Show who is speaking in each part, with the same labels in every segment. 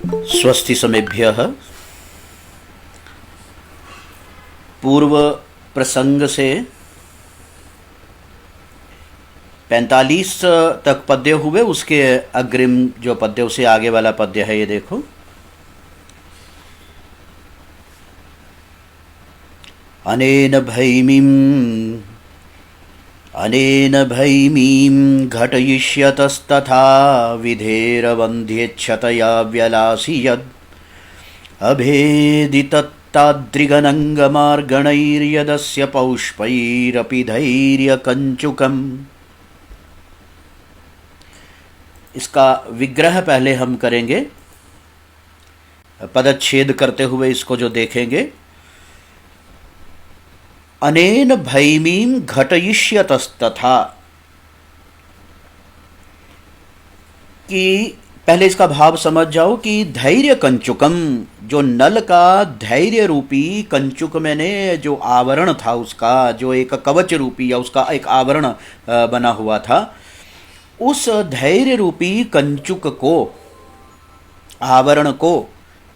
Speaker 1: स्वस्ति समेभ्यः। पूर्व प्रसंग से 45 तक पद्य हुए, उसके अग्रिम जो पद्य उसे आगे वाला पद्य है, ये देखो। अनेन भैमीं घटयिष्यतस्तथा विधेरवन्ध्येच्छतया व्यलासि यद् अभेदितत्ताद्रिगनङ्गमार्गणैर्यदस्य पौष्पैरपि धैर्यकञ्चुकम्। इसका विग्रह पहले हम करेंगे, पदच्छेद करते हुए इसको जो देखेंगे। अनेन भैमीं घटयिष्यतस्तथा, कि पहले इसका भाव समझ जाओ कि धैर्य कंचुकम, जो नल का धैर्य रूपी कंचुक, मैंने जो आवरण था उसका, जो एक कवच रूपी या उसका एक आवरण बना हुआ था, उस धैर्य रूपी कंचुक को, आवरण को,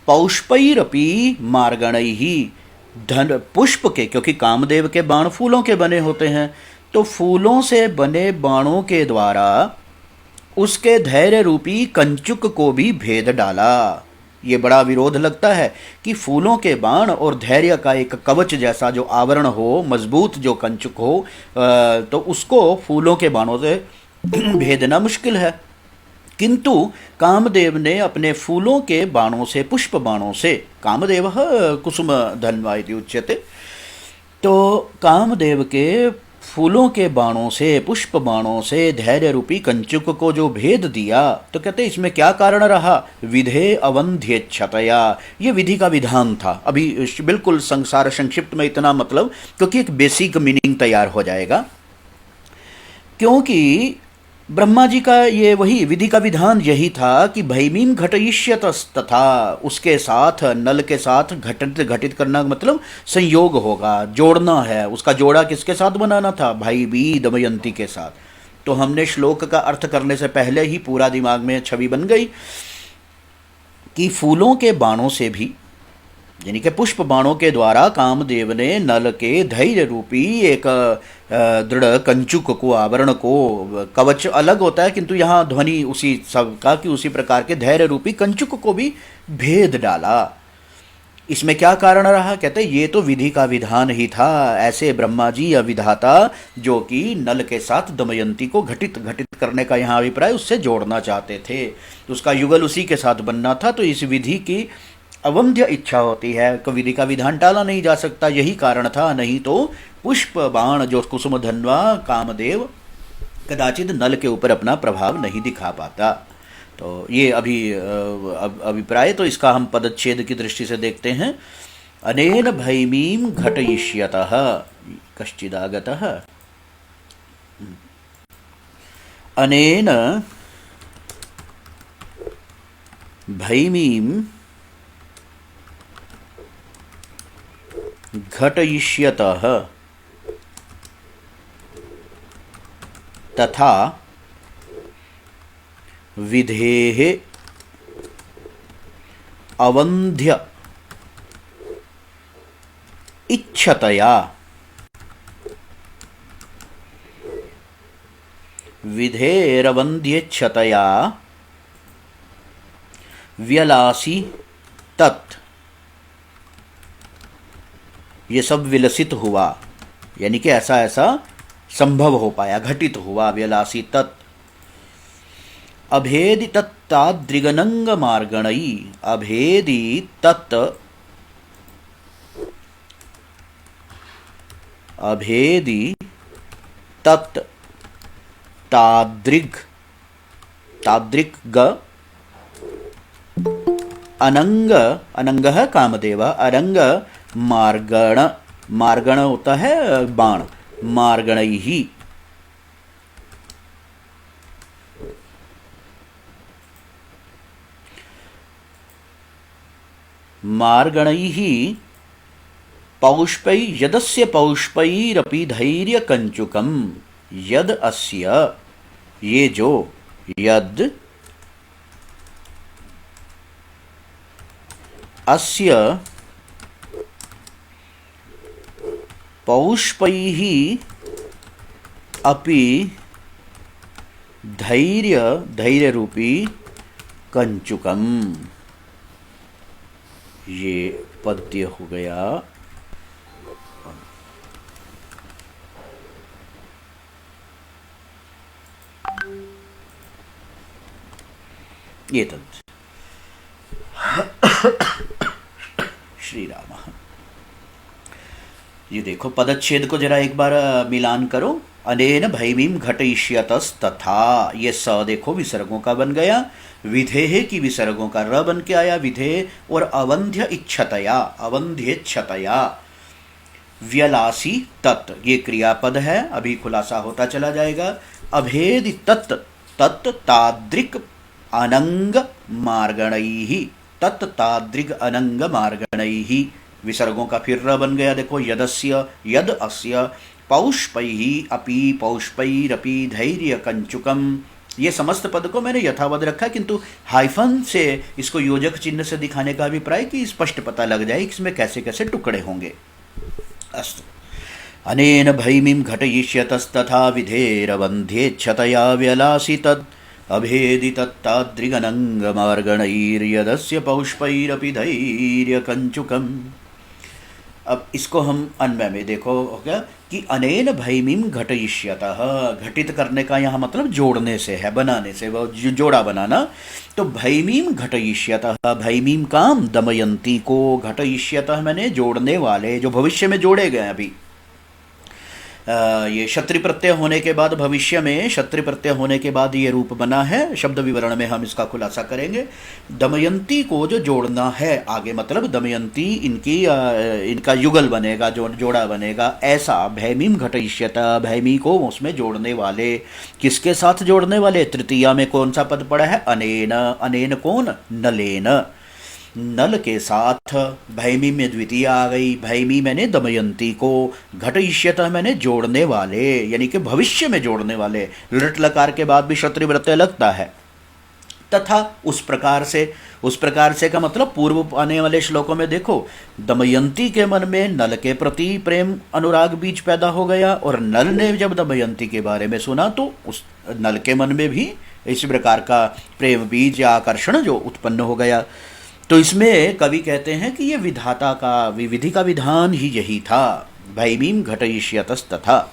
Speaker 1: पौष्पैरपि मार्गणैहि, धन पुष्प के, क्योंकि कामदेव के बाण फूलों के बने होते हैं, तो फूलों से बने बाणों के द्वारा उसके धैर्य रूपी कंचुक को भी भेद डाला। ये बड़ा विरोध लगता है कि फूलों के बाण और धैर्य का एक कवच जैसा जो आवरण हो, मजबूत जो कंचुक हो, तो उसको फूलों के बाणों से भेदना मुश्किल है। किंतु कामदेव ने अपने फूलों के बाणों से, पुष्प बाणों से, कामदेव कुसुम धन्वा इति उच्यते, तो कामदेव के फूलों के बाणों से, पुष्प बाणों से धैर्य रूपी कंचुक को जो भेद दिया, तो कहते इसमें क्या कारण रहा? विधे अवंध्येच्छतया, ये विधि का विधान था। अभी बिल्कुल संसार संक्षिप्त में इतना मतलब, क्योंकि एक बेसिक मीनिंग तैयार हो जाएगा। क्योंकि ब्रह्मा जी का ये वही विधि का विधान यही था कि भैमीं घटयिष्यतस्तथा, उसके साथ, नल के साथ घटित करना मतलब संयोग होगा, जोड़ना है। उसका जोड़ा किसके साथ बनाना था? भाई बी दमयंती के साथ। तो हमने श्लोक का अर्थ करने से पहले ही पूरा दिमाग में छवि बन गई कि फूलों के बाणों से भी, यानी कि पुष्प बाणों के द्वारा कामदेव ने नल के धैर्य रूपी एक दृढ़ कंचुक को, आवरण को, कवच अलग होता है किंतु यहाँ ध्वनि उसी सब का, कि उसी प्रकार के धैर्य रूपी कंचुक को भी भेद डाला। इसमें क्या कारण रहा? कहते ये तो विधि का विधान ही था। ऐसे ब्रह्मा जी या विधाता, जो कि नल के साथ दमयंती को घटित करने का यहाँ अभिप्राय, उससे जोड़ना चाहते थे, तो उसका युगल उसी के साथ बनना था। तो इस विधि की अवंध्य इच्छा होती है, तो विधि का विधान टाला नहीं जा सकता, यही कारण था। नहीं तो पुष्प बाण जो कुसुम धन्वा, कामदेव कदाचित नल के ऊपर अपना प्रभाव नहीं दिखा पाता। तो ये अभी अभिप्राय, तो इसका हम पदच्छेद की दृष्टि से देखते हैं। अनेन भैमीं घटयिष्यतः कश्चिदागतः, अनेन भैमीं घटयिष्यतः तथा विधेः अवंध्य इच्छतया, विधेरवंध्येच्छतया व्यलासी तत्, ये सब विलसित हुआ, यानी कि ऐसा ऐसा संभव हो पाया, घटित हुआ। व्यलासी तत् अभेदि तत्ताद्रिगनंग मार्गणई, अभेदि तत्, अभेदि तत् ताद्रिग, ताद्रिग ग अनंग, अनंग कामदेव, अरंग मार्गण, मार्गण होता है बाण, मार्गणैहि, मार्गणैहि पौष्पै, यदस्य पौष्पैरपि धैर्य कंचुकम, यद अस्य, ये जो, यद अस्य पौष्पैः अपि धैर्य रूपी कंचुकम। ये पद्य हो गया। ये तत् श्री राम। ये देखो पदच्छेद को जरा एक बार मिलान करो। अनेन भैमीं घटयिष्यतस्तथा, ये स देखो विसर्गों का बन गया, विधेय की विसर्गों का र बन के आया विधेय, और अवंध्य इच्छतया, अवंध्येच्छतया, व्यलासी तत् ये क्रियापद है, अभी खुलासा होता चला जाएगा। अभेद तत्, तत् तादृक् अनंग मार्गणैः, तत् तादृग अनंग मार्गणैः, विसर्गों का फिर र बन गया। देखो यदस्य, यद अस्य, पौष्पैः अपि, पौष्पैरपि धैर्य कंचुकम। ये समस्त पद को मैंने यथावत रखा, किंतु हाइफन से इसको योजक चिन्ह से दिखाने का अभिप्राय कि स्पष्ट पता लग जाए कि इसमें कैसे कैसे टुकड़े होंगे। अस्तु। अनेन भैमीं घटयिष्यतस्तथा विधेरवन्ध्येच्छतया व्यलासि तद् अभेदि तत्तादृगनङ्गमार्गणैर्यदस्य पौष्पैरपि धैर्यकञ्चुकम्। अब इसको हम अन्वय में देखो हो गया कि अनेन भैमीं घटयिष्यतः, घटित करने का यहाँ मतलब जोड़ने से है, बनाने से, वो जोड़ा बनाना। तो भैमीं घटयिष्यतः, भैमीं काम दमयंती को, घटयिष्यतः मैंने जोड़ने वाले, जो भविष्य में जोड़े गए। अभी ये क्षत्रि प्रत्यय होने के बाद, भविष्य में क्षत्रि प्रत्यय होने के बाद ये रूप बना है। शब्द विवरण में हम इसका खुलासा करेंगे। दमयंती को जो जोड़ना है आगे, मतलब दमयंती इनका युगल बनेगा, जो जोड़ा बनेगा, ऐसा भैमीं घटयिष्यतः, भैमी को उसमें जोड़ने वाले। किसके साथ जोड़ने वाले? तृतीया में कौन सा पद पड़ा है? अनेन। अनेन कौन? नलेन, नल के साथ। भैमी में द्वितीय आ गई, भैमी मैंने दमयंती को, घटयिष्यतः मैंने जोड़ने वाले, यानी कि भविष्य में जोड़ने वाले। लृट लकार के बाद भी क्षत्रि प्रत्यय लगता है। तथा उस प्रकार से, उस प्रकार से का मतलब पूर्व आने वाले श्लोकों में देखो, दमयंती के मन में नल के प्रति प्रेम अनुराग बीज पैदा हो गया, और नल ने जब दमयंती के बारे में सुना तो उस नल के मन में भी इसी प्रकार का प्रेम बीज या आकर्षण जो उत्पन्न हो गया। तो इसमें कवि कहते हैं कि ये विधाता का, विधि का विधान ही यही था। भैमीं घटयिष्यतस्तथा,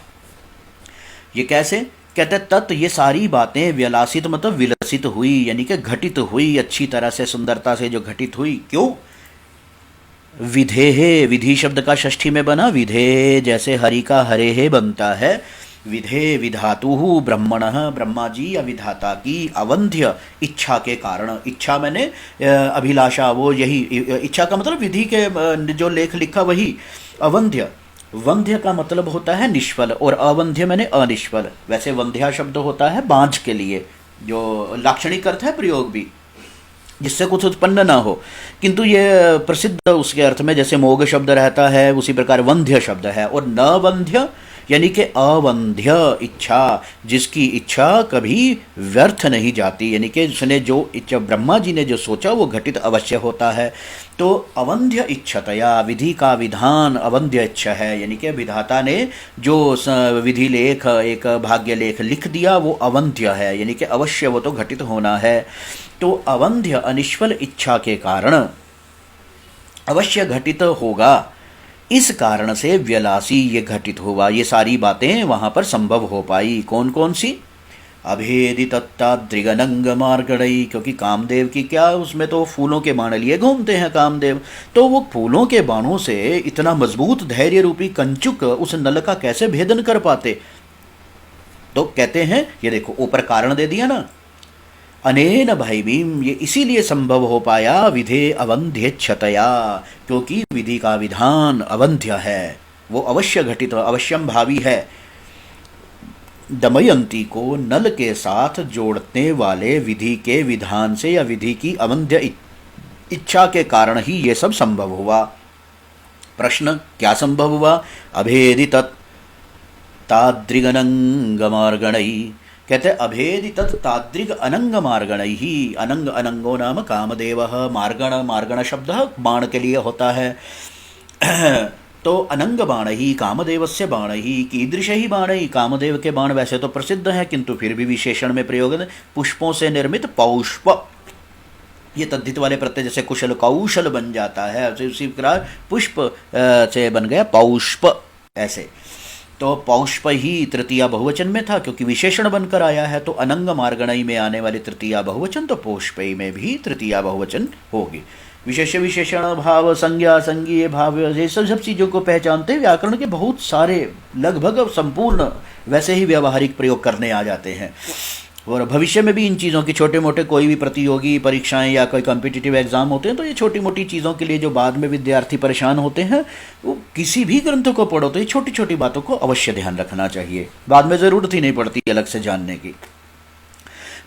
Speaker 1: ये कैसे? कहते तत्, ये सारी बातें व्यलासित मतलब विलसित हुई, यानी कि घटित हुई, अच्छी तरह से सुंदरता से जो घटित हुई। क्यों? विधेहे, विधि शब्द का षष्ठी में बना विधे, जैसे हरि का हरे बनता है। विधे विधातु ब्रह्मणः, ब्रह्मा जी या विधाता की अवंध्य इच्छा के कारण, इच्छा मैंने अभिलाषा, वो यही इच्छा का मतलब विधि के जो लेख लिखा वही। अवंध्य, वंध्य का मतलब होता है निष्फल, और अवंध्य मैंने अनिष्फल। वैसे वंध्या शब्द होता है बांझ के लिए, जो लाक्षणिक अर्थ है प्रयोग भी, जिससे कुछ उत्पन्न ना हो, किंतु ये प्रसिद्ध उसके अर्थ में जैसे मोग शब्द रहता है, उसी प्रकार वंध्य शब्द है। और न वंध्य यानी कि अवंध्य इच्छा, जिसकी इच्छा कभी व्यर्थ नहीं जाती, यानी कि उसने जो इच्छा, ब्रह्मा जी ने जो सोचा वो घटित अवश्य होता है। तो अवंध्य इच्छतया, विधि का विधान अवंध्य इच्छा है, यानी कि विधाता ने जो विधि लेख, एक भाग्य लेख लिख दिया वो अवंध्य है, यानी कि अवश्य वो तो घटित होना है। तो अवंध्य अनिष्फल इच्छा के कारण अवश्य घटित होगा, इस कारण से व्यलासी ये घटित हुआ। ये सारी बातें वहाँ पर संभव हो पाई। कौन कौन सी? अभेदि तत्तादृगनंग मार्गणई, क्योंकि कामदेव की क्या, उसमें तो फूलों के बाण लिए घूमते हैं कामदेव, तो वो फूलों के बाणों से इतना मजबूत धैर्य रूपी कंचुक उस नल का कैसे भेदन कर पाते? तो कहते हैं, ये देखो ऊपर कारण दे दिया ना, अनेन भैमीं, ये इसीलिए संभव हो पाया विधे अवंध्येच्छतया, क्योंकि विधि का विधान अवंध्य है, वो अवश्य घटित अवश्यम भावी है। दमयंती को नल के साथ जोड़ने वाले विधि के विधान से या विधि की अवंध्य इच्छा के कारण ही ये सब संभव हुआ। प्रश्न, क्या संभव हुआ? अभेदि तत् तादृगनंगमार्गणई, कहते अभेदि तत् तादृग अनंग मार्गण ही, अनंग अनंगो नाम कामदेव, मार्गण मार्गण शब्द बाण के लिए होता है। तो अनंग बाण ही कामदेव से बाण ही, कीदृश ही बाण ही, कामदेव के बाण वैसे तो प्रसिद्ध हैं किंतु फिर भी विशेषण में प्रयोग है, पुष्पों से निर्मित पौष्प, ये तद्धित वाले प्रत्यय जैसे कुशल कौशल बन जाता है, उसी प्रकार पुष्प से बन गया पौष्प ऐसे। तो पौष्प ही तृतीया बहुवचन में था क्योंकि विशेषण बनकर आया है, तो अनंग मार्गणई में आने वाली तृतीया बहुवचन तो पौष्पई में भी तृतीया बहुवचन होगी। विशेष विशेषण भाव संज्ञा संज्ञेय भाव ये सब चीज़ों को पहचानते व्याकरण के बहुत सारे लगभग संपूर्ण वैसे ही व्यावहारिक प्रयोग करने आ जाते हैं। और भविष्य में भी इन चीज़ों की छोटे मोटे कोई भी प्रतियोगी परीक्षाएं या कोई कॉम्पिटिटिव एग्जाम होते हैं तो ये छोटी मोटी चीज़ों के लिए जो बाद में विद्यार्थी परेशान होते हैं, वो किसी भी ग्रंथ को पढ़ो तो ये छोटी छोटी बातों को अवश्य ध्यान रखना चाहिए, बाद में ज़रूरत ही नहीं पड़ती अलग से जानने की।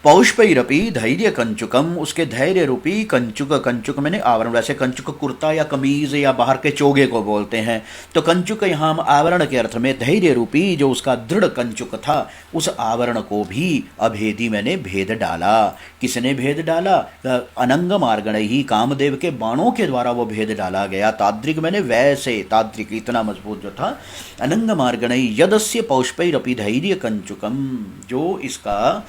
Speaker 1: पौष्पैरपि धैर्य कंचुकम, उसके धैर्य रूपी कंचुक, कंचुक मैंने आवरण, वैसे कंचुक कुर्ता या कमीज या बाहर के चोगे को बोलते हैं, तो कंचुक यहाँ हम आवरण के अर्थ में धैर्य रूपी जो उसका दृढ़ कंचुक था उस आवरण को भी अभेदी मैंने भेद डाला। किसने भेद डाला? अनंग मार्गण ही, कामदेव के बाणों के द्वारा वो भेद डाला गया। ताद्रिक मैंने वैसे, ताद्रिक इतना मजबूत जो था, अनंग मार्गण यदस्य पौष्पैरपि धैर्य कंचुकम, जो इसका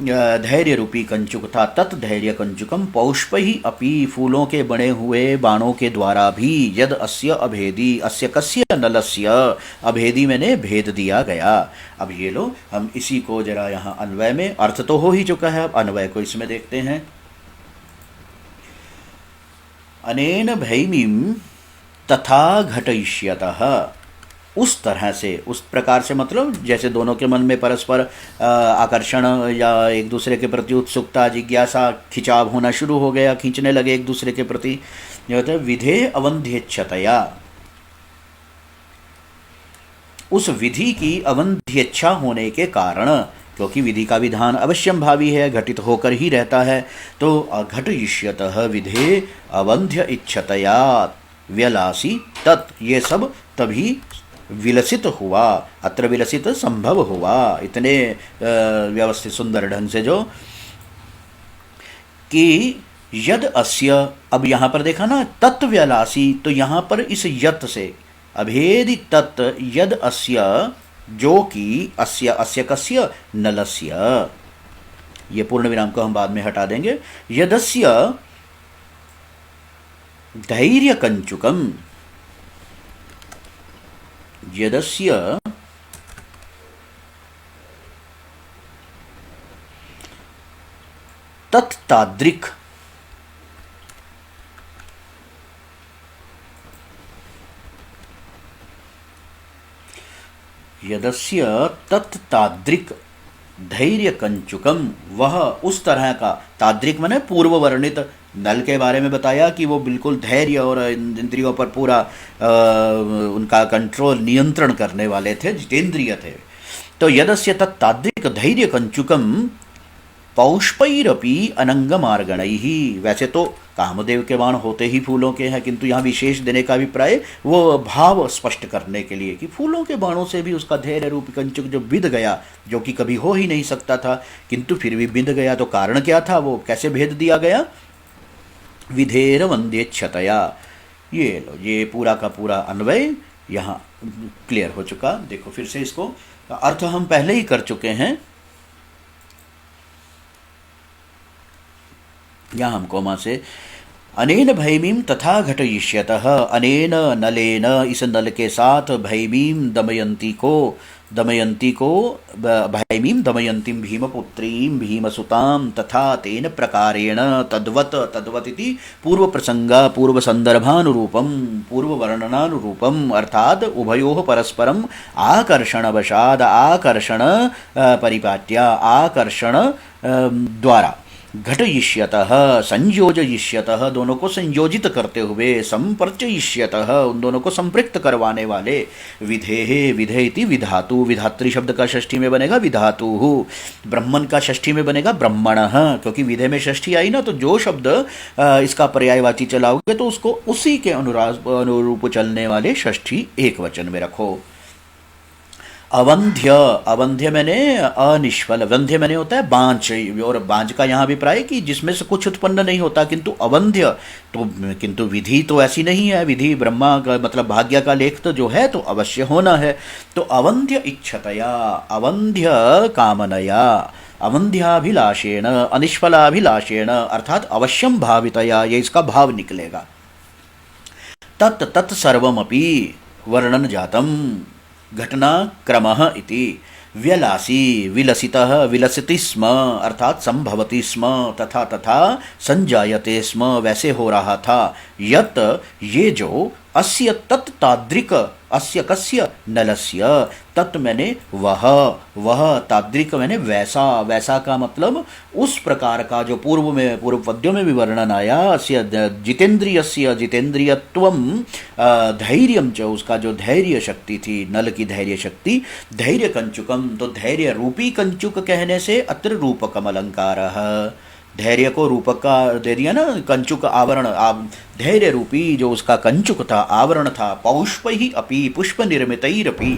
Speaker 1: धैर्य रूपी कंचुक था, तत् धैर्य कंचुकम पौष्प ही अपि, फूलों के बने हुए बाणों के द्वारा भी, यद अस्य अभेदी, अस्य कस्य नलस्य, अभेदी मैंने भेद दिया गया। अब ये लो हम इसी को जरा यहाँ अन्वय में, अर्थ तो हो ही चुका है, अब अन्वय को इसमें देखते हैं। अनेन भैमीं तथा घटयिष्यतः, उस तरह से, उस प्रकार से, मतलब जैसे दोनों के मन में परस्पर आकर्षण या एक दूसरे के प्रति उत्सुकता, जिज्ञासा, खिंचाव होना शुरू हो गया, खींचने लगे एक दूसरे के प्रति, जो होता है विधेय अवंध्यच्छतया, उस विधि की अवंध्यच्छा होने के कारण, क्योंकि विधि का विधान अवश्यम भावी है, घटित होकर ही रहता है, तो घटयिष्यतः विधेय अवंध्य इच्छतया व्यलासी तत्, ये सब तभी विलसित हुआ, अत्र विलसित संभव हुआ, इतने व्यवस्थित सुंदर ढंग से जो कि यद अस्य, अब यहाँ पर देखा ना तत् व्यलासी, तो यहाँ पर इस यत से अभेदि तत् यद अस्य, जो कि अस्य, अस्य कस्य, नलस्य, ये पूर्ण विराम को हम बाद में हटा देंगे, यदस्य धैर्य कंचुकम, यदस्य तत्ताद्रिक, यदस्य तत्ताद्रिक धैर्य कंचुकम, वह उस तरह का, ताद्रिक माने पूर्व वर्णित, नल के बारे में बताया कि वो बिल्कुल धैर्य और इंद्रियों पर पूरा उनका कंट्रोल, नियंत्रण करने वाले थे, जितेंद्रिय थे। तो यदस्य तत्ताद्रिक धैर्य कंचुकम पौष्पैरपि अनंग मार्गणैः, वैसे तो कामदेव के बाण होते ही फूलों के हैं, किंतु यहाँ विशेष देने का अभिप्राय वो भाव स्पष्ट करने के लिए कि फूलों के बाणों से भी उसका धैर्य रूपी कंचुक जो बिंध गया, जो कि कभी हो ही नहीं सकता था, किंतु फिर भी बिंध गया, तो कारण क्या था, वो कैसे भेद दिया गया, विधेर वंदेच्छतया। ये लो, ये पूरा का पूरा अन्वय यहाँ क्लियर हो चुका। देखो फिर से इसको अर्थ हम पहले ही कर चुके हैं, यहाँ हम कोमा से, अनेन भैमीं तथा घटयिष्यतः, अनेन नलेन, इस नल के साथ, भैमीं दमयंती को भैमीं दमयंतीं भीमपुत्रीं भीमसुतां, तथा तेन प्रकारेण, तद्वत् इति पूर्व प्रसंग पूर्व संदर्भानुरूपम पूर्व वर्णनानुरूपम, अर्थात उभयोः परस्परम आकर्षणवशाद, आकर्षण परिपाट्या, आकर्षण द्वारा, घटयिष्यतः संयोजयिष्यतः, दोनों को संयोजित करते हुए, संपर्चयिष्यतः, उन दोनों को संपृक्त करवाने वाले, विधेः, विधेयति विधातु, विधात्री शब्द का षष्ठी में बनेगा विधातुः, ब्रह्मन का षष्ठी में बनेगा ब्रह्मणः, क्योंकि विधेय में षष्ठी आई ना, तो जो शब्द इसका पर्यायवाची चलाओगे तो उसको उसी के अनुरूप चलने वाले षष्ठी एक वचन में रखो। अवंध्य, अवंध्य मैंने अनिष्फल, वंध्य मैंने होता है बांझ, और बांझ का यहाँ अभिप्राय कि जिसमें से कुछ उत्पन्न नहीं होता, किंतु अवंध्य तो, किंतु विधि तो ऐसी नहीं है, विधि ब्रह्मा का मतलब भाग्य का लेख तो जो है तो अवश्य होना है। तो अवंध्य इच्छतया, अवंध्य कामनया, अवंध्याभिलाषेण, अनिष्फलाभिलाषेण अर्थात अवश्यम भावितया, ये इसका भाव निकलेगा। तत् तत् सर्वमपि वर्णन जातम घटनाक्रमः इति, व्यलासी विलसितः विलसति स्म अर्थात संभवति स्म, तथा तथा संजायते स्म वैसे हो रहा था, यत ये जो अस्य तत् ताद्रिक, अस्य कस्य नलस्य, तत् मैंने वह ताद्रिक मैंने वैसा, वैसा का मतलब उस प्रकार का जो पूर्व में पूर्व पद्यों में भी वर्णन आया, अस्य जितेंद्रियस्य जितेंद्रियत्वम धैर्यम च, उसका जो धैर्य शक्ति थी, नल की धैर्य शक्ति, धैर्य कंचुकम, तो धैर्य रूपी कंचुक कहने से अत्र रूपकम अलंकार, धैर्य को रूपक का दे दिया ना, कंचुक आवरण, धैर्य रूपी जो उसका कंचुक था, आवरण था, पौष्प ही अपि पुष्प निर्मितैरपि,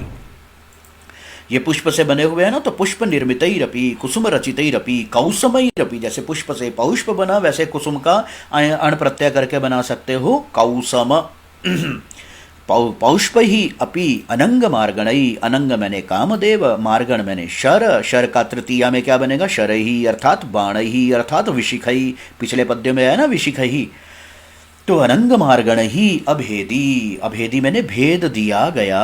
Speaker 1: ये पुष्प से बने हुए हैं ना, तो पुष्प निर्मितैरपि कुसुम रचितैरपि कौसमैरपि, जैसे पुष्प से पौष्प बना वैसे कुसुम का अण प्रत्यय करके बना सकते हो कौसम। पौष्प ही अपि अनंग मार्गणई, अनंग मैंने कामदेव, मार्गण मैंने शर, शर का तृतीया में क्या बनेगा, शर ही अर्थात बाण ही अर्थात विशिखई, पिछले पद्य में आया ना विशिख ही, तो अनंग मार्गण ही अभेदी, अभेदी मैंने भेद दिया गया,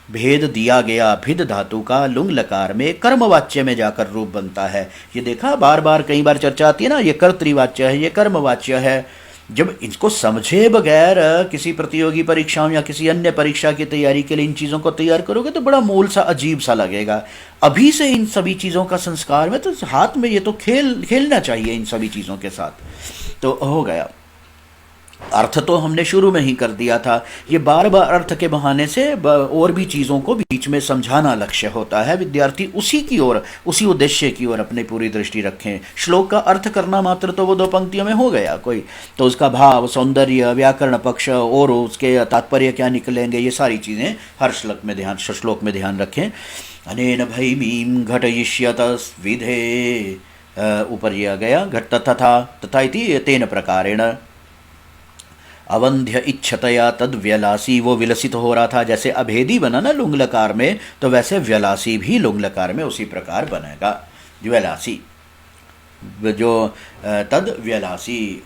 Speaker 1: भेद दिया गया, भिद धातु का लुंग लकार में कर्मवाच्य में जाकर रूप बनता है। ये देखा बार बार कई बार चर्चा आती है ना, ये कर्तृवाच्य है, ये कर्मवाच्य है। जब इसको समझे बगैर किसी प्रतियोगी परीक्षाओं या किसी अन्य परीक्षा की तैयारी के लिए इन चीज़ों को तैयार करोगे तो बड़ा मूल सा अजीब सा लगेगा। अभी से इन सभी चीज़ों का संस्कार में तो हाथ में ये तो खेलना चाहिए इन सभी चीज़ों के साथ। तो हो गया, अर्थ तो हमने शुरू में ही कर दिया था। ये बार बार अर्थ के बहाने से और भी चीज़ों को बीच में समझाना लक्ष्य होता है। विद्यार्थी उसी की ओर, उसी उद्देश्य की ओर अपनी पूरी दृष्टि रखें। श्लोक का अर्थ करना मात्र तो वो 2 पंक्तियों में हो गया कोई, तो उसका भाव, सौंदर्य, व्याकरण पक्ष और उसके तात्पर्य क्या निकलेंगे, ये सारी चीज़ें हर श्लोक में ध्यान रखें। अनेन भैमीं घटयिष्यत विधे, ऊपर ये आ गया घट तथा इति तेन प्रकारेण, अवंध्य इच्छतया तद व्यलासी, वो विलसित हो रहा था। जैसे अभेदी बना ना लुंग लकार में, तो वैसे व्यलासी भी लुंग लकार में उसी प्रकार बनेगा। व्यलासी जो तद व्यलासी,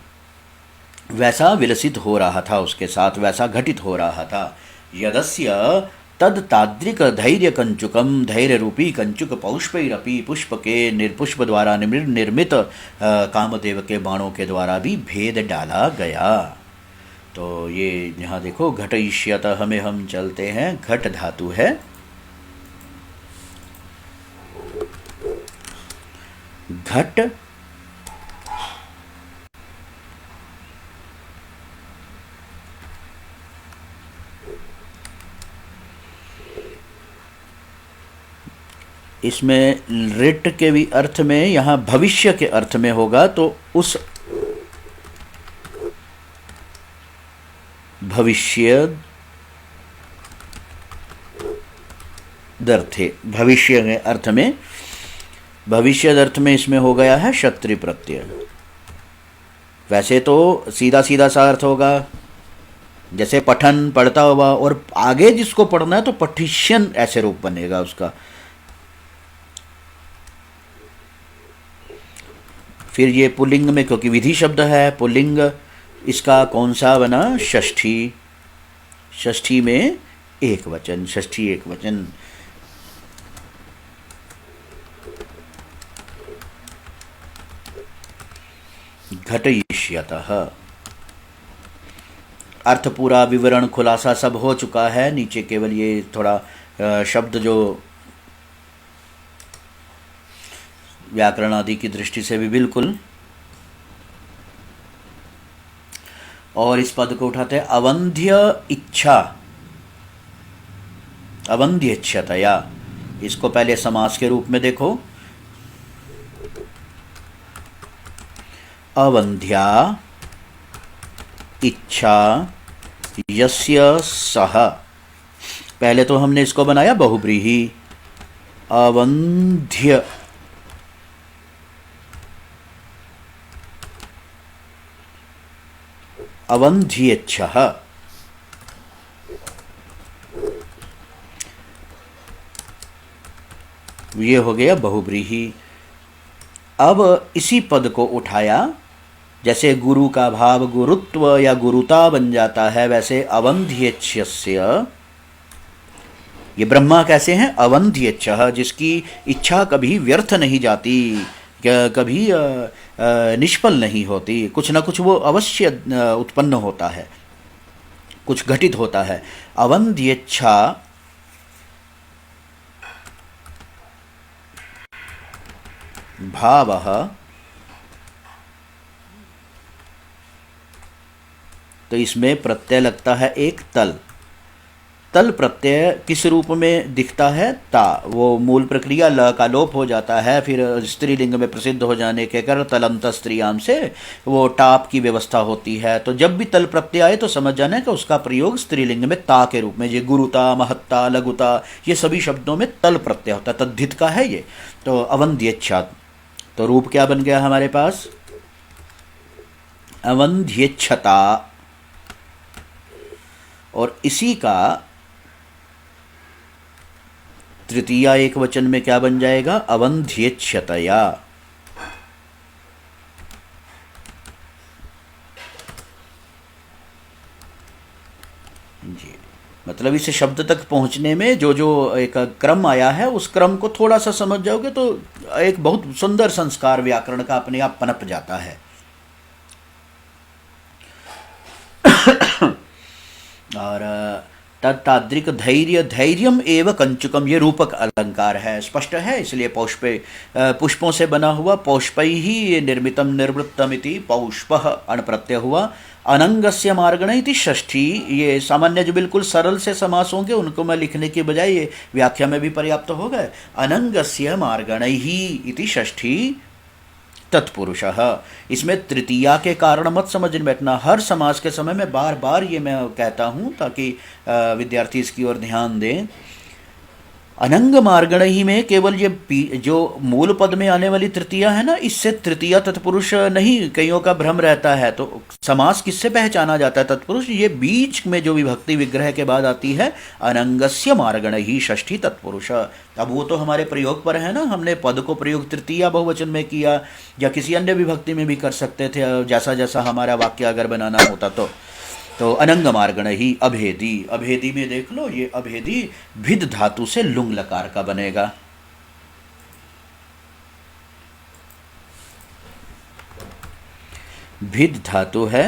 Speaker 1: वैसा विलसित हो रहा था, उसके साथ वैसा घटित हो रहा था। यदस्य तद ताद्रिक धैर्य कंचुकम, धैर्य रूपी कंचुक पौष्पैरपि, पुष्प के निर्पुष्प द्वारा निर्मित कामदेव के बाणों के द्वारा भी भेद डाला गया। तो ये यहाँ देखो घटयिष्यत, हमें हम चलते हैं, घट धातु है, घट इसमें ऋट के भी अर्थ में, यहाँ भविष्य के अर्थ में होगा, तो उस भविष्य दर्थे, भविष्य के अर्थ में, भविष्य अर्थ में इसमें हो गया है क्षत्रिय प्रत्यय। वैसे तो सीधा सीधा सा अर्थ होगा, जैसे पठन पढ़ता हुआ, और आगे जिसको पढ़ना है तो पठिष्यन ऐसे रूप बनेगा उसका। फिर ये पुल्लिंग में, क्योंकि विधि शब्द है पुल्लिंग, इसका कौन सा बना, षष्ठी, षष्ठी में एक वचन, षष्ठी एक वचन। घटयिष्यतः, अर्थ पूरा, विवरण, खुलासा सब हो चुका है। नीचे केवल ये थोड़ा शब्द जो व्याकरण आदि की दृष्टि से भी बिल्कुल, और इस पद को उठाते हैं अवंध्य इच्छा, अवंध्य इच्छतया। इसको पहले समास के रूप में देखो, अवंध्या इच्छा यस्य सह, पहले तो हमने इसको बनाया बहुब्रीही, अवंध्य, अवंध्येच्छः, ये हो गया बहुब्रीही। अब इसी पद को उठाया, जैसे गुरु का भाव गुरुत्व या गुरुता बन जाता है, वैसे अवंध्येच्छस्य, ये ब्रह्मा कैसे हैं? अवंध्येच्छः, जिसकी इच्छा कभी व्यर्थ नहीं जाती, कभी निष्फल नहीं होती, कुछ ना कुछ वो अवश्य उत्पन्न होता है, कुछ घटित होता है। अवंध्येच्छा भावः, तो इसमें प्रत्यय लगता है एक तल। तल प्रत्यय किस रूप में दिखता है? ता, वो मूल प्रक्रिया ल का लोप हो जाता है, फिर स्त्रीलिंग में प्रसिद्ध हो जाने के कारण तलंत स्त्रियाम से वो टाप की व्यवस्था होती है। तो जब भी तल प्रत्यय आए तो समझ जाना है कि उसका प्रयोग स्त्रीलिंग में ता के रूप में, ये गुरुता, महत्ता, लघुता, ये सभी शब्दों में तल प्रत्यय होता है, तद्धित का है ये। तो अवंध्येच्छा, तो रूप क्या बन गया हमारे पास? अवंध्येच्छता, और इसी का तृतीया एक वचन में क्या बन जाएगा? अवंध्येच्छतया। जी, मतलब इस शब्द तक पहुंचने में जो जो एक क्रम आया है, उस क्रम को थोड़ा सा समझ जाओगे तो एक बहुत सुंदर संस्कार व्याकरण का अपने आप पनप जाता है। और तत्ताद्रिक धैर्य, धैर्यम एव कंचुकम, ये रूपक अलंकार है, स्पष्ट है, इसलिए पौष्पे, पुष्पों से बना हुआ, पौष्पै ही निर्मितम निर्वृत्तम इति पौष्पः अण प्रत्यय हुआ। अनंगस्य मार्गण इति षष्ठी, ये सामान्य जो बिल्कुल सरल से समास होंगे उनको मैं लिखने के बजाय ये व्याख्या में भी पर्याप्त हो गए। अनंगस्य मार्गण ही इति षष्ठी तत्पुरुषः, इसमें तृतीया के कारण मत समझ में बैठना। हर समास के समय में बार बार ये मैं कहता हूँ ताकि विद्यार्थी इसकी ओर ध्यान दें। अनंग मार्गण ही में केवल ये जो मूल पद में आने वाली तृतीया है ना, इससे तृतीया तत्पुरुष नहीं, कईयों का भ्रम रहता है। तो समास किससे पहचाना जाता है तत्पुरुष? ये बीच में जो विभक्ति विग्रह के बाद आती है, अनंगस्य मार्गण ही षष्ठी तत्पुरुष। अब वो तो हमारे प्रयोग पर है ना, हमने पद को प्रयोग तृतीया बहुवचन में किया, या किसी अन्य विभक्ति में भी कर सकते थे, जैसा जैसा हमारा वाक्य अगर बनाना होता तो अनंग मार्गण ही अभेदी, अभेदी में देख लो, ये अभेदी भिद धातु से लुंग लकार का बनेगा। भिद धातु है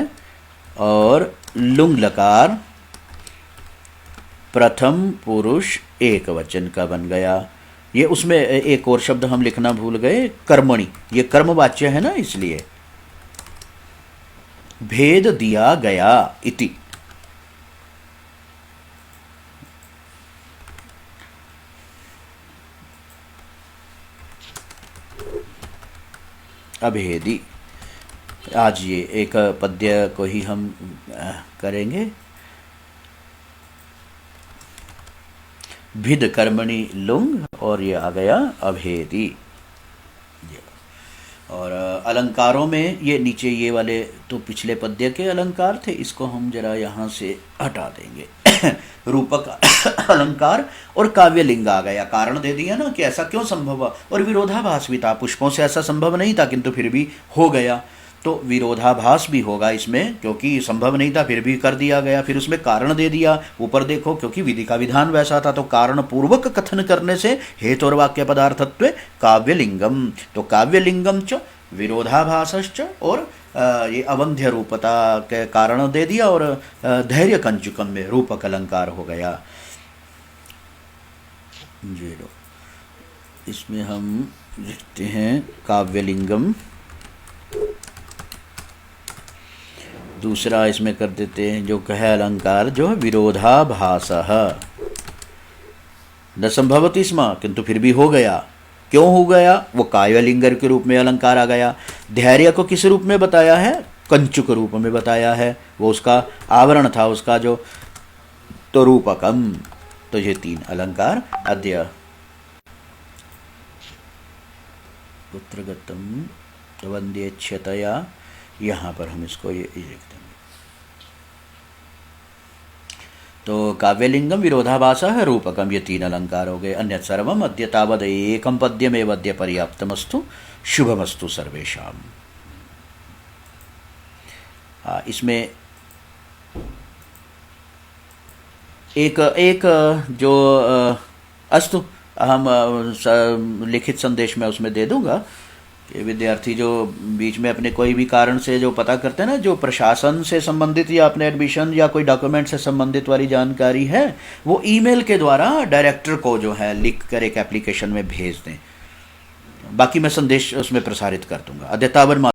Speaker 1: और लुंग लकार प्रथम पुरुष एक वचन का बन गया। ये उसमें एक और शब्द हम लिखना भूल गए, कर्मणि, ये कर्मवाच्य है ना, इसलिए भेद दिया गया इति। अभेदी, आज ये एक पद्य को ही हम करेंगे। भिद कर्मणि लुंग, और ये आ गया अभेदी। और अलंकारों में ये नीचे ये वाले तो पिछले पद्य के अलंकार थे, इसको हम जरा यहाँ से हटा देंगे। रूपक अलंकार और काव्यलिंग आ गया, कारण दे दिया ना कि ऐसा क्यों संभव हुआ, और विरोधाभास भी था, पुष्पों से ऐसा संभव नहीं था किंतु फिर भी हो गया। तो विरोधाभास भी होगा इसमें, क्योंकि संभव नहीं था फिर भी कर दिया गया। फिर उसमें कारण दे दिया, ऊपर देखो, क्योंकि विधि का विधान वैसा था, तो कारण पूर्वक कथन करने से हेतु और वाक्य पदार्थत्व काव्यलिंगम। तो काव्यलिंगम च विरोधाभासश्च, और ये अवंध्य रूपता के कारण दे दिया, और धैर्य कंचुकम में रूपक अलंकार हो गया। जी लो, इसमें हम लिखते हैं काव्यलिंगम, दूसरा इसमें कर देते हैं जो कह अलंकार, जो है विरोधाभासः न संभवति स्म, किंतु फिर भी हो गया। क्यों हो गया? वो काव्यलिंगर के रूप में अलंकार आ गया। धैर्य को किस रूप में बताया है? कंचुक रूप में बताया है, वो उसका आवरण था, उसका जो तो रूपकम। तो ये 3 अलंकार अद्य पुत्रगतम वंद्येच्छतया, यहाँ पर हम इसको ये लिख देंगे। तो काव्यलिंगम विरोधाभासः रूपकम, ये 3 अलंकार हो गए। अन्यत् सर्वम अद्य तावद एकम पद्यमेव अद्य पर्याप्तमस्तु, शुभमस्तु सर्वेषाम। इसमें एक एक जो अस्तु हम लिखित संदेश में उसमें दे दूंगा कि विद्यार्थी जो बीच में अपने कोई भी कारण से जो पता करते हैं ना, जो प्रशासन से संबंधित या अपने एडमिशन या कोई डॉक्यूमेंट से संबंधित वाली जानकारी है, वो ईमेल के द्वारा डायरेक्टर को जो है लिख कर एक एप्लीकेशन में भेज दें। बाकी मैं संदेश उसमें प्रसारित कर दूंगा। अद्यतावन